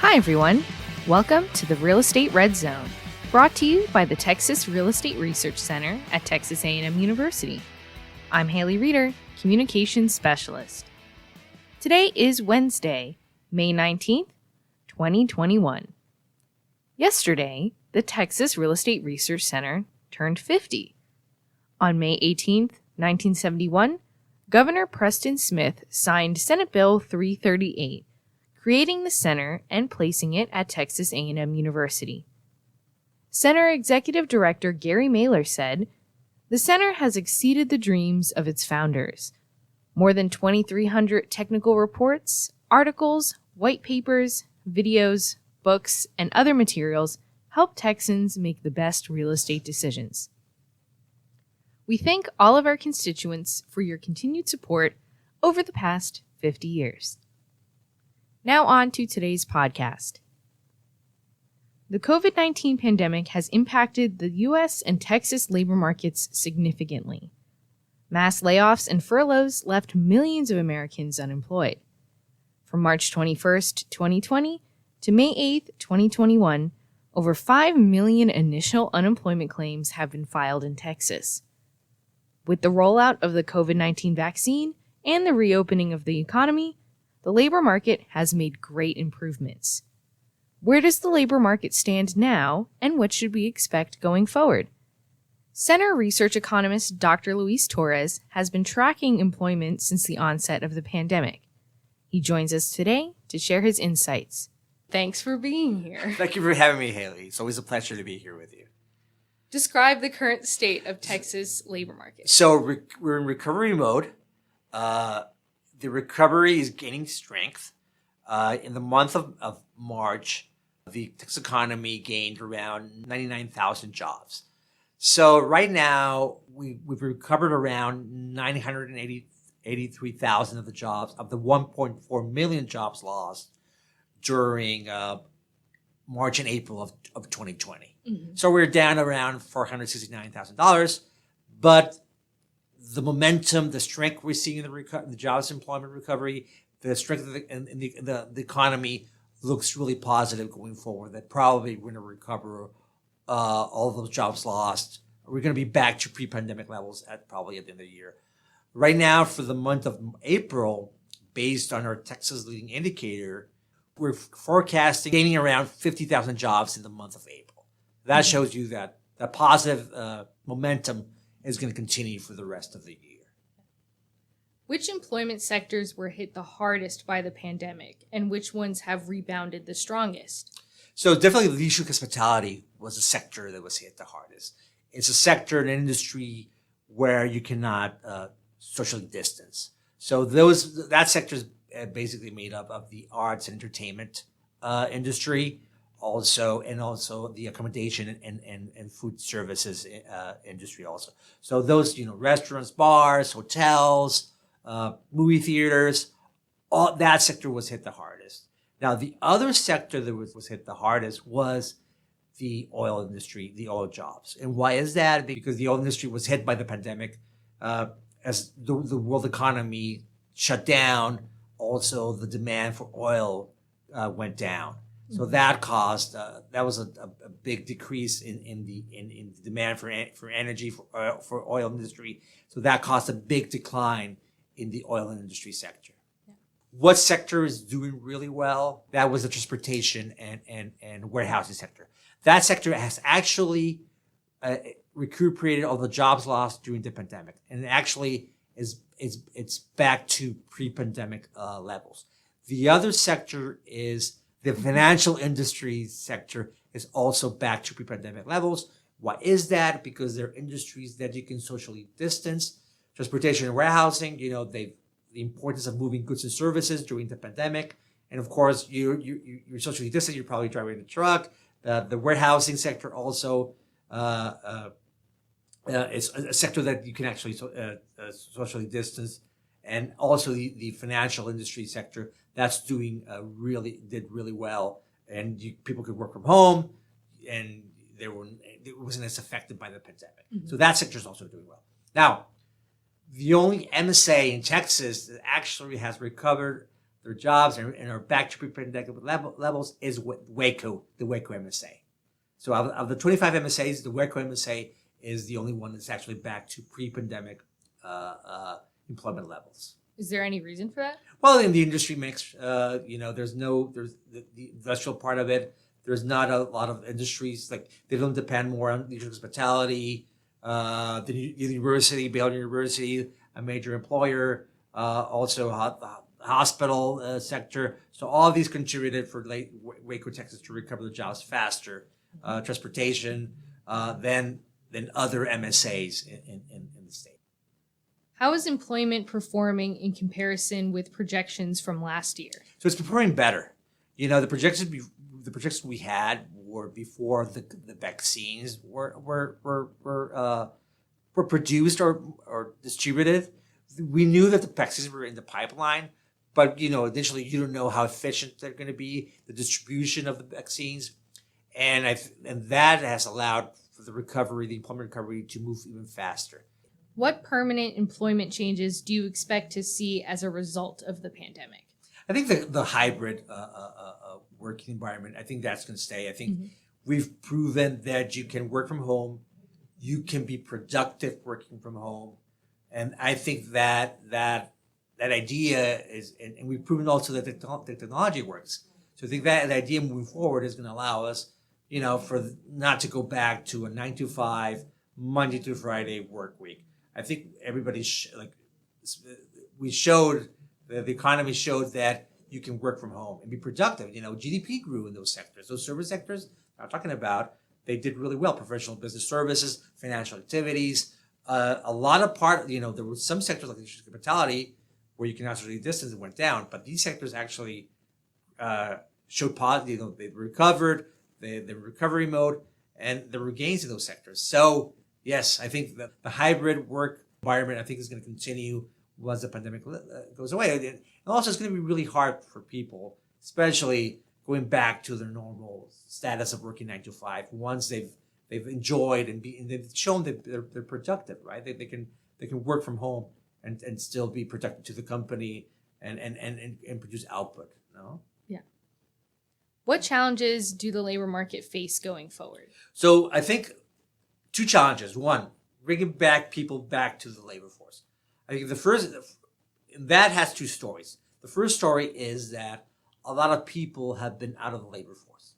Hi, everyone. Welcome to the Real Estate Red Zone, brought to you by the Texas Real Estate Research Center at Texas A&M University. I'm Haley Reeder, Communications Specialist. Today is Wednesday, May 19th, 2021. Yesterday, the Texas Real Estate Research Center turned 50. On May 18th, 1971, Governor Preston Smith signed Senate Bill 338, creating the center and placing it at Texas A&M University. Center Executive Director Gary Mailer said, "The center has exceeded the dreams of its founders. More than 2,300 technical reports, articles, white papers, videos, books, and other materials help Texans make the best real estate decisions. We thank all of our constituents for your continued support over the past 50 years. Now on to today's podcast. The COVID-19 pandemic has impacted the U.S. and Texas labor markets significantly. Mass layoffs and furloughs left millions of Americans unemployed. From March 21st, 2020 to May 8th, 2021, over 5 million initial unemployment claims have been filed in Texas. With the rollout of the COVID-19 vaccine and the reopening of the economy, the labor market has made great improvements. Where does the labor market stand now, and what should we expect going forward? Center research economist Dr. Luis Torres has been tracking employment since the onset of the pandemic. He joins us today to share his insights. Thanks for being here. Thank you for having me, Haley. It's always a pleasure to be here with you. Describe the current state of Texas labor market. So we're in recovery mode. The recovery is gaining strength. In the month of March, the Texas economy gained around 99,000 jobs. So right now, we've recovered around 983,000 of the jobs, of the 1.4 million jobs lost during March and April of 2020. Mm-hmm. So we're down around $469,000, but the momentum, the strength we're seeing in the jobs employment recovery, the strength of the economy looks really positive going forward. That probably we're going to recover all of those jobs lost. We're going to be back to pre-pandemic levels at the end of the year. Right now, for the month of April, based on our Texas leading indicator, we're forecasting gaining around 50,000 jobs in the month of April. That shows you that positive momentum is going to continue for the rest of the year. Which employment sectors were hit the hardest by the pandemic, and which ones have rebounded the strongest? So definitely leisure hospitality was a sector that was hit the hardest. It's a sector, an industry where you cannot socially distance. So that sector is basically made up of the arts and entertainment industry, also the accommodation and food services industry also. So those, restaurants, bars, hotels, movie theaters, all that sector was hit the hardest. Now, the other sector that was hit the hardest was the oil industry, the oil jobs. And why is that? Because the oil industry was hit by the pandemic as the world economy shut down. Also, the demand for oil went down. So that caused that was a big decrease in the demand for energy for oil industry. So that caused a big decline in the oil industry sector. Yeah. What sector is doing really well? That was the transportation and warehousing sector. That sector has actually recuperated all the jobs lost during the pandemic, and actually it's back to pre-pandemic levels. The other sector is the financial industry sector is also back to pre-pandemic levels. Why is that? Because they're industries that you can socially distance. Transportation and warehousing, the importance of moving goods and services during the pandemic. And of course, you're socially distant, you're probably driving a truck. The warehousing sector also is a sector that you can actually socially distance. And also the financial industry sector, that's did really well. And people could work from home, and it wasn't as affected by the pandemic. Mm-hmm. So that sector is also doing well. Now, the only MSA in Texas that actually has recovered their jobs and are back to pre-pandemic levels is Waco, the Waco MSA. So of the 25 MSAs, the Waco MSA is the only one that's actually back to pre-pandemic employment levels. Is there any reason for that? Well, in the industry mix, there's the industrial part of it. There's not a lot of industries, like they don't depend more on leisure hospitality. The university, Baylor University, a major employer, also the hospital sector. So all of these contributed for Waco, Texas to recover the jobs faster. Transportation than other MSAs in the state. How is employment performing in comparison with projections from last year? So it's performing better. The projections we had were before the vaccines were produced or distributed. We knew that the vaccines were in the pipeline, but initially you don't know how efficient they're going to be, the distribution of the vaccines, and that has allowed for the employment recovery, to move even faster. What permanent employment changes do you expect to see as a result of the pandemic? I think the hybrid working environment, I think that's going to stay. I think we've proven that you can work from home, you can be productive working from home, and I think that idea is, and we've proven also that the technology works. So I think that idea moving forward is going to allow us, for not to go back to a 9 to 5 Monday through Friday work week. I think everybody we showed the economy showed that you can work from home and be productive. GDP grew in those sectors. Those service sectors I'm talking about, they did really well. Professional business services, financial activities, a lot of there were some sectors like hospitality where you can actually distance and went down, but these sectors actually showed positive. They recovered, the recovery mode, and there were gains in those sectors. So yes, I think that the hybrid work environment, I think, is going to continue once the pandemic goes away. And also, it's going to be really hard for people, especially going back to their normal status of working 9 to 5. Once they've enjoyed and they've shown that they're productive, right? They can work from home and still be productive to the company and produce output. No. Yeah. What challenges do the labor market face going forward? So I think 2 challenges. One, bringing people back to the labor force. I think that has 2 stories. The first story is that a lot of people have been out of the labor force,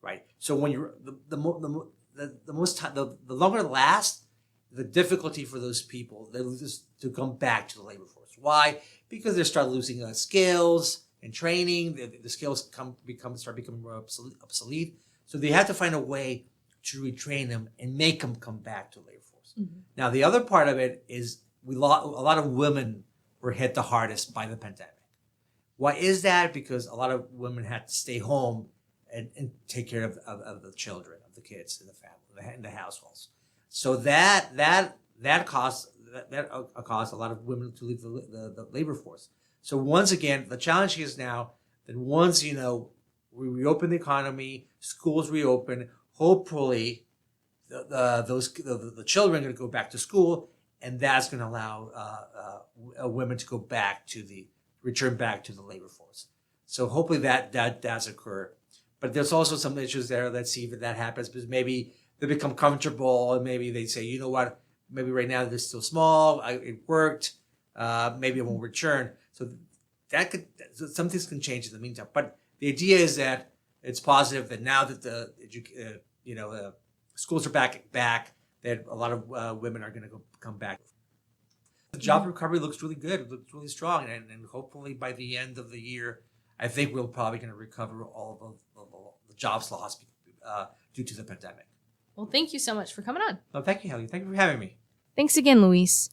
right? So when you're the longer it lasts, the difficulty for those people to come back to the labor force. Why? Because they start losing skills and training. The skills start becoming more obsolete. So they have to find a way to retrain them and make them come back to the labor force. Mm-hmm. Now, the other part of it is a lot of women were hit the hardest by the pandemic. Why is that? Because a lot of women had to stay home and take care of the children, of the kids in the family, in the households. So that caused a lot of women to leave the labor force. So once again, the challenge is now that once we reopen the economy, schools reopen, hopefully the children are going to go back to school, and that's going to allow women to return back to the labor force. So hopefully that does occur. But there's also some issues there. Let's see if that happens, because maybe they become comfortable and maybe they say, you know what, maybe right now they're still small. It worked. Maybe it won't return. So some things can change in the meantime. But the idea is that it's positive that now that the schools are back, that a lot of women are going to come back. The job recovery looks really good. It looks really strong. And hopefully by the end of the year, I think we're probably going to recover all of the jobs lost due to the pandemic. Well, thank you so much for coming on. Oh, thank you, Haley. Thank you for having me. Thanks again, Luis.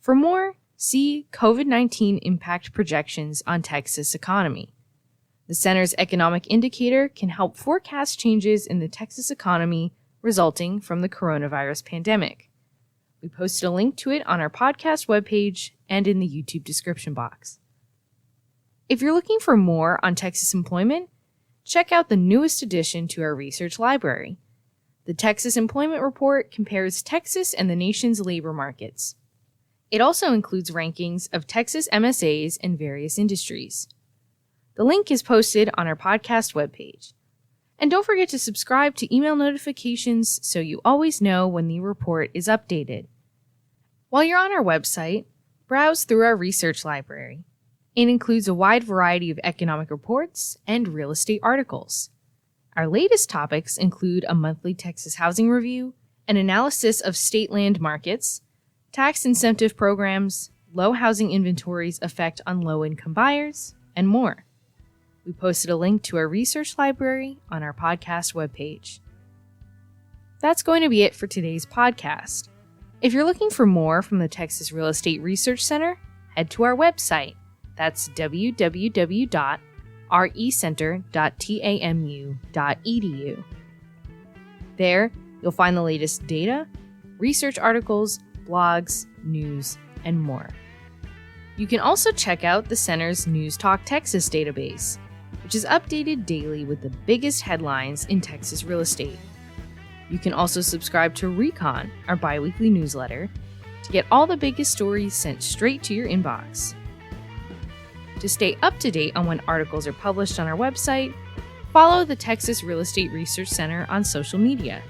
For more, see COVID-19 impact projections on Texas economy. The center's economic indicator can help forecast changes in the Texas economy resulting from the coronavirus pandemic. We posted a link to it on our podcast webpage and in the YouTube description box. If you're looking for more on Texas employment, check out the newest addition to our research library. The Texas Employment Report compares Texas and the nation's labor markets. It also includes rankings of Texas MSAs in various industries. The link is posted on our podcast webpage. And don't forget to subscribe to email notifications so you always know when the report is updated. While you're on our website, browse through our research library. It includes a wide variety of economic reports and real estate articles. Our latest topics include a monthly Texas housing review, an analysis of state land markets, tax incentive programs, low housing inventories' effect on low-income buyers, and more. We posted a link to our research library on our podcast webpage. That's going to be it for today's podcast. If you're looking for more from the Texas Real Estate Research Center, head to our website. That's www.recenter.tamu.edu. There, you'll find the latest data, research articles, blogs, news, and more. You can also check out the center's News Talk Texas database, which is updated daily with the biggest headlines in Texas real estate. You can also subscribe to Recon, our biweekly newsletter, to get all the biggest stories sent straight to your inbox. To stay up to date on when articles are published on our website, follow the Texas Real Estate Research Center on social media.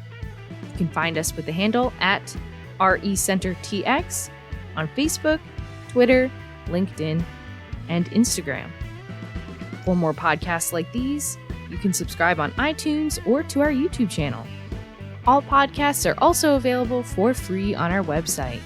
You can find us with the handle at RECenterTX on Facebook, Twitter, LinkedIn, and Instagram. For more podcasts like these, you can subscribe on iTunes or to our YouTube channel. All podcasts are also available for free on our website.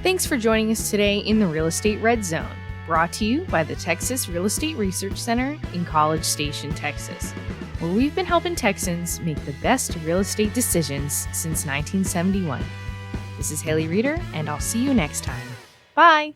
Thanks for joining us today in the Real Estate Red Zone, brought to you by the Texas Real Estate Research Center in College Station, Texas, where we've been helping Texans make the best real estate decisions since 1971. This is Haley Reeder, and I'll see you next time. Bye!